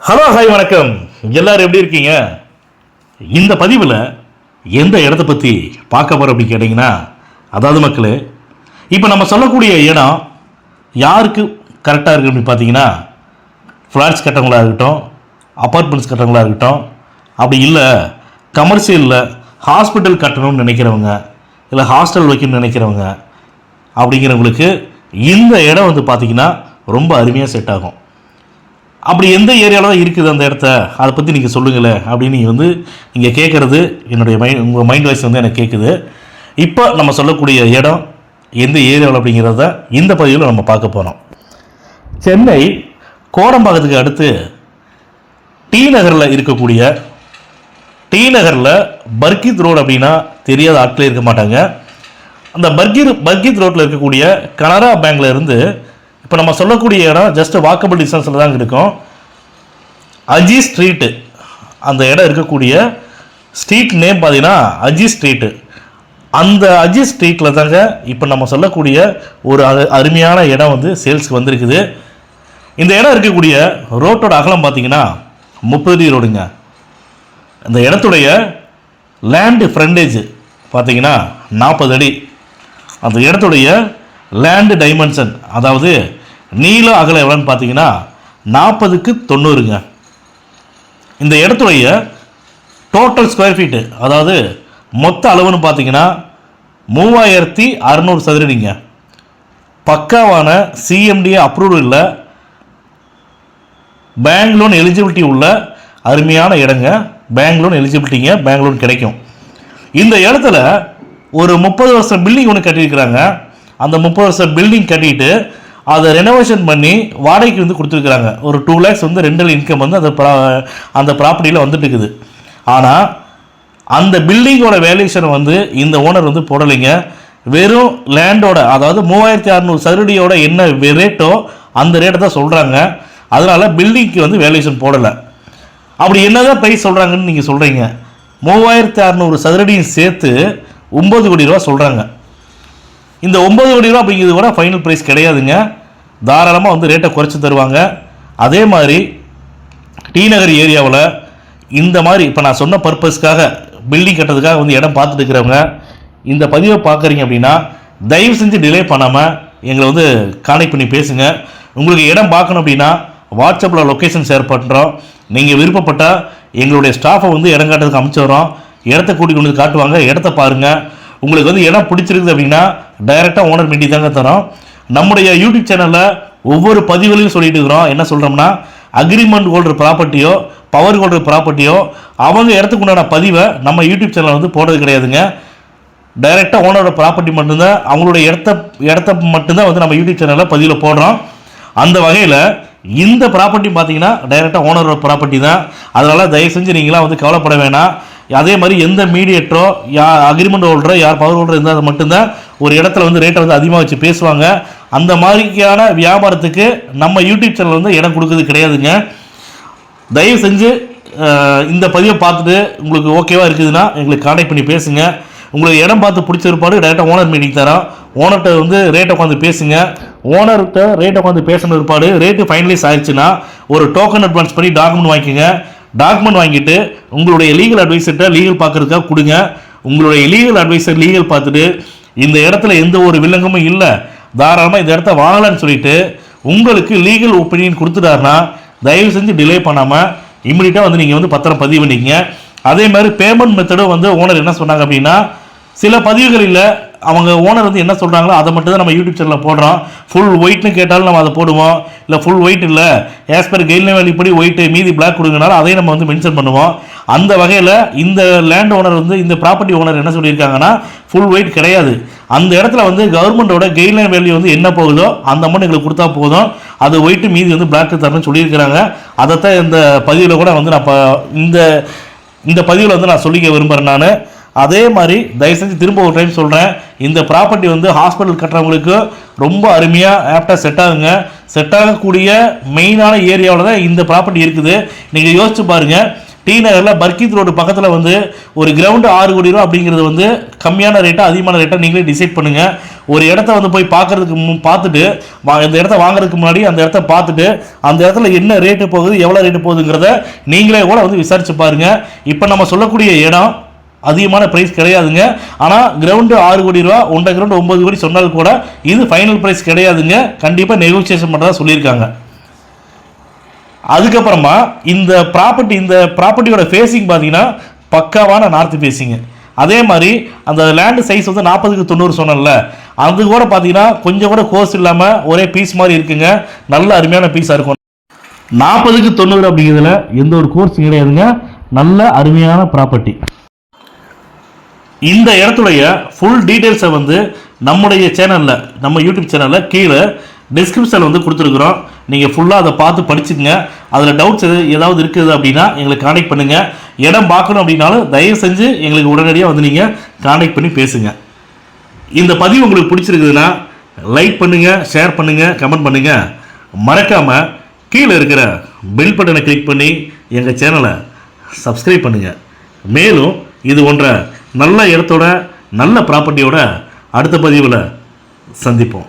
Hello hi வணக்கம். எல்லாரும் எப்படி இருக்கீங்க? இந்த பதிவில் எந்த இடத்த பற்றி பார்க்க போகிறோம் அப்படின்னு கேட்டிங்கன்னா, அதாவது மக்களே, இப்போ நம்ம சொல்லக்கூடிய இடம் யாருக்கு கரெக்டாக இருக்குது அப்படின்னு பார்த்தீங்கன்னா, ஃப்ளாட்ஸ் கட்டவங்களாக இருக்கட்டும், அப்பார்ட்மெண்ட்ஸ் கட்டவங்களாக இருக்கட்டும், அப்படி இல்லை கமர்ஷியலில் ஹாஸ்பிட்டல் கட்டணும்னு நினைக்கிறவங்க, இல்லை ஹாஸ்டல் வைக்கணும்னு நினைக்கிறவங்க, அப்படிங்கிறவங்களுக்கு இந்த இடம் வந்து பார்த்திங்கன்னா ரொம்ப அருமையாக செட் ஆகும். அப்படி எந்த ஏரியாவில் தான் இருக்குது அந்த இடத்த, அதை பற்றி நீங்கள் சொல்லுங்களேன் அப்படின்னு நீங்கள் கேட்குறது என்னுடைய உங்கள் மைண்ட் வாய்ஸ் எனக்கு கேட்குது. இப்போ நம்ம சொல்லக்கூடிய இடம் எந்த ஏரியாவில் அப்படிங்கிறத இந்த பதிவில் நம்ம பார்க்க போகிறோம். சென்னை கோடம்பாக்கத்துக்கு அடுத்து டி நகரில் இருக்கக்கூடிய, டி நகரில் பர்கித் ரோடு அப்படின்னா தெரியாத ஆட்களே இருக்க மாட்டாங்க. அந்த பர்கித் ரோட்டில் இருக்கக்கூடிய கனரா பேங்க்ல இருந்து இப்போ நம்ம சொல்லக்கூடிய இடம் ஜஸ்ட் வாக்கபிள் டிஸ்டன்ஸில் தான் இருக்கும். அஜி ஸ்ட்ரீட்டு, அந்த இடம் இருக்கக்கூடிய ஸ்ட்ரீட் நேம் பார்த்தீங்கன்னா அஜி ஸ்ட்ரீட்டு. அந்த அஜி ஸ்ட்ரீட்டில் தாங்க இப்போ நம்ம சொல்லக்கூடிய ஒரு அருமையான இடம் சேல்ஸ்க்கு வந்திருக்குது. இந்த இடம் இருக்கக்கூடிய ரோட்டோட அகலம் பார்த்தீங்கன்னா 30 அடி ரோடுங்க. இந்த இடத்துடைய லேண்டு ஃப்ரண்டேஜ் பார்த்தீங்கன்னா 40 அடி. அந்த இடத்துடைய லேண்டு டைமென்ஷன், அதாவது நீள அகலம் எவ்வளோன்னு பார்த்தீங்கன்னா 40க்கு 90ங்க. இந்த இடத்துடைய டோட்டல் ஸ்கொயர் ஃபீட்டு, அதாவது மொத்த அளவுன்னு பார்த்தீங்கன்னா 3600 சதுரடிங்க. பக்காவான சிஎம்டிஏ அப்ரூவல் இல்லை, பேங்க் லோன் எலிஜிபிலிட்டி உள்ள அருமையான இடங்க. பேங்க் லோன் எலிஜிபிலிட்டிங்க, பேங்க் லோன் கிடைக்கும். இந்த இடத்துல ஒரு 30 வருஷம் பில்டிங் ஒன்று கட்டியிருக்கிறாங்க. அந்த 30 வருஷம் பில்டிங் கட்டிட்டு அதை ரெனோவேஷன் பண்ணி வாடகைக்கு கொடுத்துருக்குறாங்க. ஒரு 2 lakhs ரெண்டல் இன்கம் அந்த ப்ராப்பர்ட்டியில் வந்துட்டு இருக்குது. ஆனால் அந்த பில்டிங்கோட வேல்யூஷன் இந்த ஓனர் போடலைங்க. வெறும் லேண்டோட, அதாவது 3600 சதுரடியோட என்ன ரேட்டோ அந்த ரேட்டை தான் சொல்கிறாங்க. அதனால் பில்டிங்க்கு வேல்யூஷன் போடலை. அப்படி என்னதான் ப்ரைஸ் சொல்கிறாங்கன்னு நீங்கள் சொல்கிறீங்க. 3600 சதுரடியும் சேர்த்து 9 கோடி ரூபா சொல்கிறாங்க. இந்த 9 கோடி ரூபா அப்படிங்கிறது கூட ஃபைனல் ப்ரைஸ் கிடையாதுங்க. தாராளமாக ரேட்டை குறைச்சி தருவாங்க. அதே மாதிரி டி நகர் ஏரியாவில் இந்த மாதிரி இப்போ நான் சொன்ன பர்பஸ்க்காக பில்டிங் கட்டுறதுக்காக இடம் பார்த்துட்டு இருக்கிறவங்க இந்த பதிவை பார்க்குறீங்க அப்படின்னா தயவு செஞ்சு டிலே பண்ணாமல் எங்களை கான்டெக்ட் பண்ணி பேசுங்க. உங்களுக்கு இடம் பார்க்கணும் அப்படின்னா வாட்ஸ்அப்பில் லொக்கேஷன் ஷேர் பண்ணுறோம். நீங்கள் விருப்பப்பட்டால் எங்களுடைய ஸ்டாஃபை இடம் காட்டுறதுக்கு அனுப்பிச்சி வரோம். இடத்த கூட்டிகிட்டு கொண்டு காட்டுவாங்க. இடத்த பாருங்கள். உங்களுக்கு இடம் பிடிச்சிருக்குது அப்படின்னா டைரெக்டாக ஓனர் மீட்டிங் தாங்க தரோம். நம்முடைய யூடியூப் சேனலில் ஒவ்வொரு பதிவுகளையும் சொல்லிட்டு இருக்கிறோம். என்ன சொல்கிறோம்னா, அக்ரிமெண்ட் ஹோல்டர் ப்ராப்பர்ட்டியோ பவர் ஹோல்டர் ப்ராப்பர்ட்டியோ அவங்க இடத்துக்கு உண்டான பதிவை நம்ம யூடியூப் சேனல் போடுறது கிடையாதுங்க. டைரெக்டாக ஓனரோட ப்ராப்பர்ட்டி மட்டும்தான், அவங்களுடைய இடத்த மட்டும்தான் நம்ம யூடியூப் சேனலில் பதிவில் போடுறோம். அந்த வகையில் இந்த ப்ராப்பர்ட்டி பார்த்தீங்கன்னா டைரெக்டாக ஓனரோட ப்ராப்பர்ட்டி தான். அதனால் தயவு செஞ்சு நீங்களாம் கவலைப்பட வேணாம். அதே மாதிரி எந்த மீடியேட்டரோ யார் அக்ரிமெண்ட் ஹோல்டரோ யார் பவர் ஹோல்டர் இருந்தால் மட்டும்தான் ஒரு இடத்துல ரேட்டை அதிகமாக வச்சு பேசுவாங்க. அந்த மாதிரியான வியாபாரத்துக்கு நம்ம யூடியூப் சேனல் இடம் கொடுக்குறது கிடையாதுங்க. தயவு செஞ்சு இந்த பதிவை பார்த்துட்டு உங்களுக்கு ஓகேவா இருக்குதுன்னா எங்களுக்கு கான்டெக்ட் பண்ணி பேசுங்க. உங்களுக்கு இடம் பார்த்து பிடிச்சிருப்பாடு டைரெக்டாக ஓனர் மீட்டிங் தரோம். ஓனர்கிட்ட ரேட்டை உட்காந்து பேசுங்க. ஓனர்கிட்ட ரேட்டை உட்காந்து பேசணும் இருப்பாடு ரேட்டு ஃபைனலைஸ் ஆயிடுச்சுன்னா ஒரு டோக்கன் அட்வான்ஸ் பண்ணி டாக்குமெண்ட் வாங்கிக்கோங்க. டாக்குமெண்ட் வாங்கிட்டு உங்களுடைய லீகல் அட்வைசர்கிட்ட லீகல் பார்க்குறதுக்காக கொடுங்க. உங்களுடைய லீகல் அட்வைசர் லீகல் பார்த்துட்டு இந்த இடத்துல எந்த ஒரு வில்லங்கமும் இல்லை, தாராளமாக இந்த இடத்த வாங்கலான்னு சொல்லிட்டு உங்களுக்கு லீகல் ஒப்பீனியன் கொடுத்துட்டாருன்னா தயவு செஞ்சு டிலே பண்ணாமல் இம்மிடியட்டாக நீங்கள் பத்திரம் பதிவு பண்ணிக்கங்க. அதே மாதிரி பேமெண்ட் மெத்தடும் ஓனர் என்ன சொன்னாங்க அப்படின்னா, சில பதிவுகளில் அவங்க ஓனர் என்ன சொல்கிறாங்களோ அதை மட்டும் தான் நம்ம யூடியூப் சேனலில் போடுறோம். ஃபுல் ஒயிட்னு கேட்டாலும் நம்ம அதை போடுவோம். இல்லை ஃபுல் ஒயிட் இல்லை, ஆஸ் பர் கைட்லைன் வேல்யூப்படி ஒயிட்டு மீதி பிளாக் கொடுங்கனாலும் அதையும் நம்ம மென்ஷன் பண்ணுவோம். அந்த வகையில் இந்த லேண்ட் ஓனர் இந்த ப்ராப்பர்ட்டி ஓனர் என்ன சொல்லியிருக்காங்கன்னா, ஃபுல் ஒயிட் கிடையாது. அந்த இடத்துல கவர்மெண்ட்டோட கைட்லைன் வேல்யூ என்ன போகுதோ அந்த அமௌண்ட் எங்களுக்கு கொடுத்தா போதும். அது ஒயிட்டு மீதி பிளாக் தரணும்னு சொல்லியிருக்கிறாங்க. அதைத்தான் இந்த பதிவில் கூட நான் இந்த பதிவில் நான் சொல்லிக்க விரும்புகிறேன் நான். அதே மாதிரி தயவு செஞ்சு திரும்ப ஒரு டைம் சொல்கிறேன், இந்த ப்ராப்பர்ட்டி ஹாஸ்பிட்டல் கட்டுறவங்களுக்கு ரொம்ப அருமையாக ஆப்டாக செட் ஆகுங்க. செட் ஆகக்கூடிய மெயினான ஏரியாவில் தான் இந்த ப்ராப்பர்ட்டி இருக்குது. நீங்கள் யோசிச்சு பாருங்கள், டி நகரில் பர்கீத் ரோடு பக்கத்தில் வந்து ஒரு கிரவுண்டு 6 கோடி ரூபா அப்படிங்கிறது வந்து கம்மியான ரேட்டா அதிகமான ரேட்டா நீங்களே டிசைட் பண்ணுங்கள். ஒரு இடத்த வந்து போய் பார்க்கறதுக்கு பார்த்துட்டு இந்த இடத்த வாங்குறதுக்கு முன்னாடி அந்த இடத்த பார்த்துட்டு அந்த இடத்துல என்ன ரேட்டு போகுது எவ்வளோ ரேட்டு போகுதுங்கிறத நீங்களே கூட வந்து விசாரிச்சு பாருங்கள். இப்போ நம்ம சொல்லக்கூடிய இடம் அதிகமான ப்ரைஸ் கிடையாதுங்க. ஆனால் கிரவுண்டு 6 கோடி ரூபா, ஒன்றரை கிரவுண்டு 9 கோடி சொன்னால் கூட இது ஃபைனல் ப்ரைஸ் கிடையாதுங்க. கண்டிப்பாக நெகோசியேஷன் பண்ணுறதா சொல்லியிருக்காங்க. அதுக்கப்புறமா இந்த ப்ராப்பர்ட்டியோட ஃபேஸிங் பார்த்தீங்கன்னா பக்காவான நார்த் ஃபேஸிங்கு. அதே மாதிரி அந்த லேண்டு சைஸ் வந்து 40க்கு 90 சொன்னல, அது கூட பார்த்தீங்கன்னா கொஞ்சம் கூட கோர்ஸ் இல்லாமல் ஒரே பீஸ் மாதிரி இருக்குங்க. நல்ல அருமையான பீஸாக இருக்கும். 40க்கு 90 அப்படிங்கிறதுல எந்த ஒரு கோர்ஸ் கிடையாதுங்க. நல்ல அருமையான ப்ராப்பர்ட்டி. இந்த இடத்துடைய ஃபுல் டீட்டெயில்ஸை வந்து நம்முடைய சேனலில், நம்ம யூடியூப் சேனலில் கீழே டிஸ்கிரிப்ஷனில் வந்து கொடுத்துருக்குறோம். நீங்கள் ஃபுல்லாக அதை பார்த்து படிச்சுக்கங்க. அதில் டவுட்ஸ் ஏதாவது இருக்குது அப்படின்னா எங்களுக்கு கான்டாக்ட் பண்ணுங்கள். இடம் பார்க்கணும் அப்படின்னாலும் தயவு செஞ்சு எங்களுக்கு உடனடியாக வந்து நீங்கள் கான்டாக்ட் பண்ணி பேசுங்க. இந்த பதிவு உங்களுக்கு பிடிச்சிருக்குதுன்னா லைக் பண்ணுங்கள், ஷேர் பண்ணுங்கள், கமெண்ட் பண்ணுங்கள். மறக்காமல் கீழே இருக்கிற பெல் பட்டனை கிளிக் பண்ணி எங்கள் சேனலை சப்ஸ்கிரைப் பண்ணுங்கள். மேலும் இது போன்ற நல்ல இடத்தோட நல்ல ப்ராப்பர்ட்டியோட அடுத்த பதிவில் சந்திப்போம்.